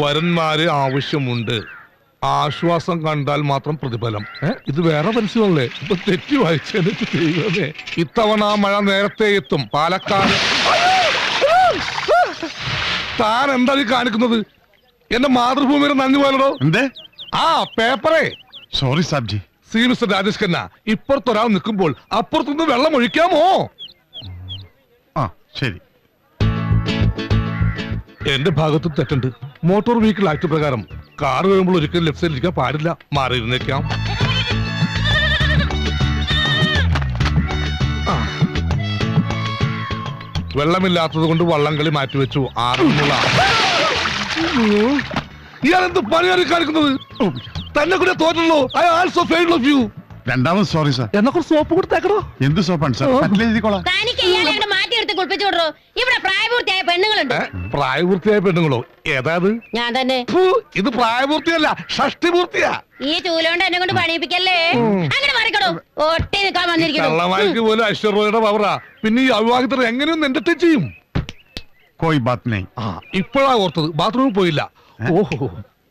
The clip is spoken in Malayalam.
വരന്മാര് ആവശ്യമുണ്ട്, ആശ്വാസം കണ്ടാൽ മാത്രം പ്രതിഫലം. ഇത് വേറെ പരസ്യമല്ലേ? ഇപ്പൊ തെറ്റി വായിച്ചെന്നിട്ട് ചെയ്യുന്നേ. ഇത്തവണ മഴ നേരത്തെ എത്തും പാലക്കാട്. താൻ എന്താ കാണിക്കുന്നത്? എന്റെ മാതൃഭൂമിയുടെ നന്ദി പോലോ. എന്തേ? ആ പേപ്പറേ. സോറി സാബ്ജി. സി മിസ്റ്റർ രാജേഷ് ഖന്ന, ഇപ്പുറത്തൊരാൾ നിൽക്കുമ്പോൾ അപ്പുറത്തുനിന്ന് വെള്ളം ഒഴിക്കാമോ? ആ ശരി. എന്റെ ഭാഗത്തും തെറ്റുണ്ട്. മോട്ടോർ വെഹിക്കിൾ ആക്ട് പ്രകാരം കാർ കഴിയുമ്പോൾ ഒരിക്കലും ലെഫ്റ്റ് സൈഡിൽ ഇരിക്കാൻ പാടില്ല, മാറിയിരുന്നേക്കാം. വെള്ളമില്ലാത്തത് കൊണ്ട് വള്ളംകളി മാറ്റിവെച്ചു. ഇയാളെന്ത് പണിയാണ് കാണിക്കുന്നത്? തന്നെ കൂടെ തോറ്റല്ലോ. I also failed of you. രണ്ടാമത് സോറി സാർ. എന്നാ കുറച്ച് സോപ്പ് കൊടുത്തേക്കടോ. എന്ത് സോപ്പാണ് സാർ? ഇവിടെ പ്രായപൂർത്തിയായ പെണ്ണുങ്ങളുണ്ട്. പ്രായപൂർത്തിയായ പെണ്ണുങ്ങളോ? ഏതാത്? ഞാൻ തന്നെ. ഇത് പ്രായപൂർത്തിയല്ല, ഷഷ്ടിപൂർത്തിയാ. ഈ ചൂലോണ്ട് എന്നെ കൊണ്ട് പണിയിപ്പിക്കല്ലേ. അങ്ങനെ മാറിക്കടോ. ഒട്ടി നിൽക്കാൻ വന്നിരിക്കുന്നു. കള്ളമാർക്ക് പോലും ഐശ്വര്യയുടെ പവറാ. പിന്നെ ഈ അവിവാഹിതർ എങ്ങനെയൊന്നും എന്റർടൈൻ ചെയ്യും? കോയി ബാത് നഹീ. ഇപ്പോഴാ ഓർത്തത്, ബാത്റൂമിൽ പോയില്ല. ഓഹോ,